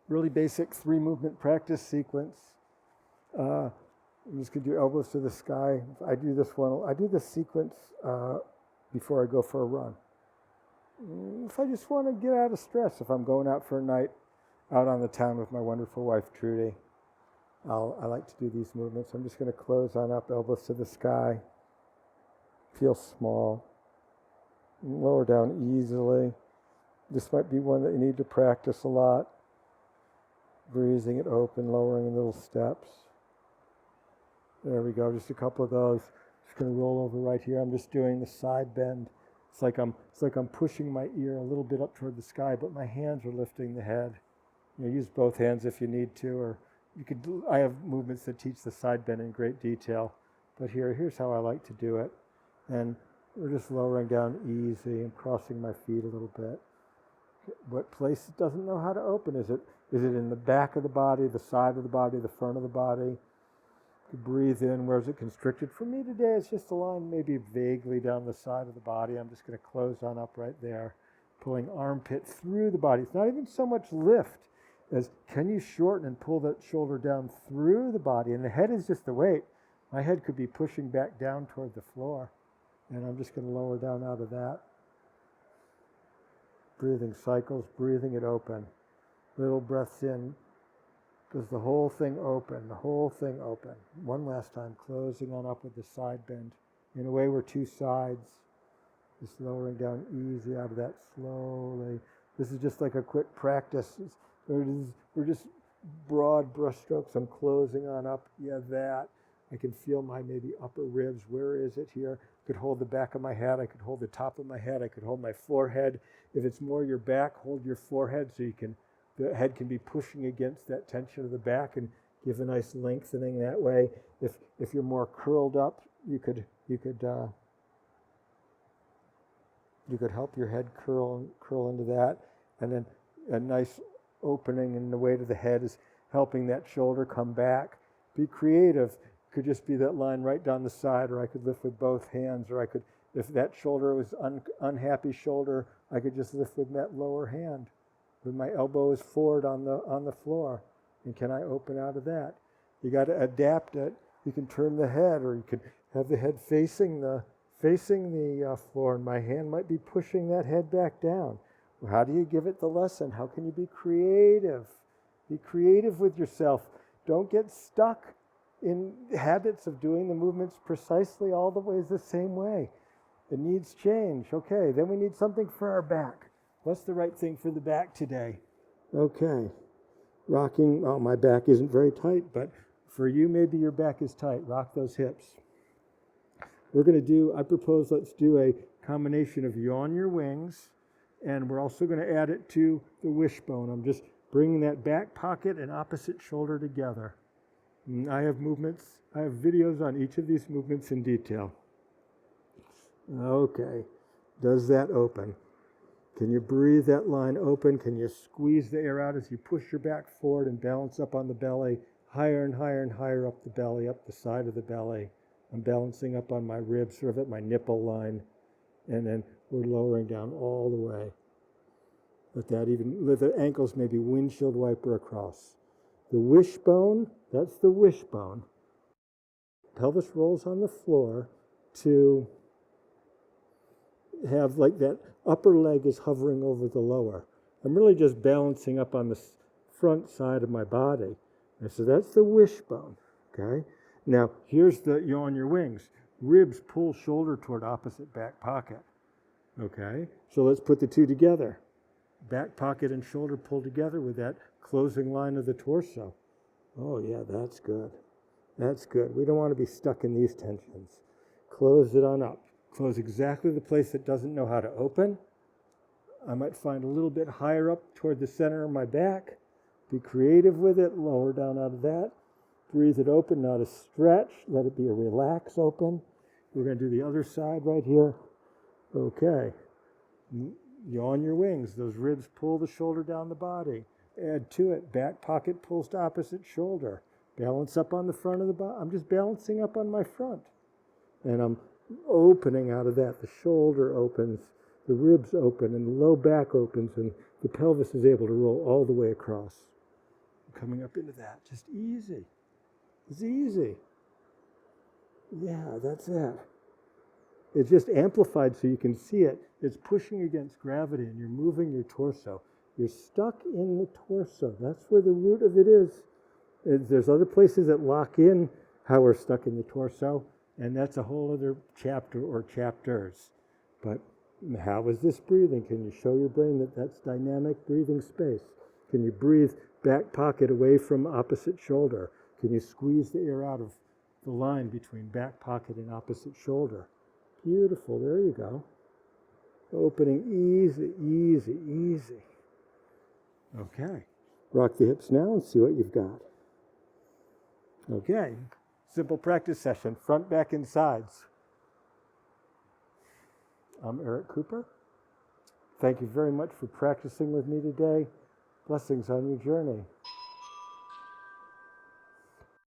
really basic 3-movement practice sequence. I'm just going to do elbows to the sky. I do this sequence before I go for a run. If I just want to get out of stress, if I'm going out for a night out on the town with my wonderful wife, Trudy, I like to do these movements. I'm just going to close on up, elbows to the sky. Feel small. Lower down easily. This might be one that you need to practice a lot. Breathing it open, lowering in little steps. There we go, just a couple of those. Just going to roll over right here. I'm just doing the side bend. It's like I'm pushing my ear a little bit up toward the sky, but my hands are lifting the head. Use both hands if you need to, or you could. I have movements that teach the side bend in great detail, but here's how I like to do it. And we're just lowering down easy and crossing my feet a little bit. What place it doesn't know how to open? Is it in the back of the body, the side of the body, the front of the body? You breathe in. Where is it constricted? For me today, it's just a line maybe vaguely down the side of the body. I'm just going to close on up right there, pulling armpit through the body. It's not even so much lift as can you shorten and pull that shoulder down through the body? And the head is just the weight. My head could be pushing back down toward the floor. And I'm just going to lower down out of that. Breathing cycles, breathing it open. Little breaths in. Does the whole thing open, the whole thing open. One last time, closing on up with the side bend. In a way, we're two sides. Just lowering down easy out of that slowly. This is just like a quick practice. We're just broad brush strokes. I'm closing on up. Yeah, that. I can feel my maybe upper ribs. Where is it here? I could hold the back of my head. I could hold the top of my head. I could hold my forehead. If it's more your back, hold your forehead so the head can be pushing against that tension of the back and give a nice lengthening that way. If you're more curled up, you could help your head curl into that, and then a nice opening in the weight of the head is helping that shoulder come back. Be creative. Could just be that line right down the side, or I could lift with both hands, or I could, if that shoulder was unhappy shoulder, I could just lift with that lower hand. When my elbow is forward on the floor, and can I open out of that? You got to adapt it. You can turn the head, or you could have the head facing the floor, and my hand might be pushing that head back down. Well, how do you give it the lesson? How can you be creative? Be creative with yourself. Don't get stuck in habits of doing the movements precisely all the ways the same way. It needs change. Okay, then we need something for our back. What's the right thing for the back today? Okay, rocking. Oh, my back isn't very tight, but for you, maybe your back is tight. Rock those hips. I propose let's do a combination of yawn your wings, and we're also going to add it to the wishbone. I'm just bringing that back pocket and opposite shoulder together. I have videos on each of these movements in detail. Okay, does that open? Can you breathe that line open? Can you squeeze the air out as you push your back forward and balance up on the belly, higher and higher and higher up the belly, up the side of the belly? I'm balancing up on my ribs, sort of at my nipple line, and then we're lowering down all the way. Let the ankles maybe windshield wiper across. The wishbone, that's the wishbone. Pelvis rolls on the floor to have like that upper leg is hovering over the lower. I'm really just balancing up on the front side of my body. And so that's the wishbone, okay? Now, here's the yawn your wings. Ribs pull shoulder toward opposite back pocket, okay? So let's put the two together. Back pocket and shoulder pull together with that closing line of the torso. Oh yeah, that's good. That's good. We don't want to be stuck in these tensions. Close it on up. Close exactly the place that doesn't know how to open. I might find a little bit higher up toward the center of my back. Be creative with it. Lower down out of that. Breathe it open, not a stretch. Let it be a relax open. We're going to do the other side right here. Okay. Yawn your wings. Those ribs pull the shoulder down the body. Add to it. Back pocket pulls to opposite shoulder. Balance up on the front of the body. I'm just balancing up on my front. And I'm opening out of that. The shoulder opens, the ribs open, and the low back opens, and the pelvis is able to roll all the way across. coming up into that. Just easy. It's easy. Yeah, that's it. It's just amplified so you can see it. It's pushing against gravity and you're moving your torso. You're stuck in the torso. That's where the root of it is. There's other places that lock in how we're stuck in the torso, and that's a whole other chapter or chapters. But how is this breathing? Can you show your brain that that's dynamic breathing space? Can you breathe back pocket away from opposite shoulder? Can you squeeze the air out of the line between back pocket and opposite shoulder? Beautiful. There you go. Opening easy, easy, easy. Okay. Rock the hips now and see what you've got. Okay. Simple practice session. Front, back, and sides. I'm Eric Cooper. Thank you very much for practicing with me today. Blessings on your journey.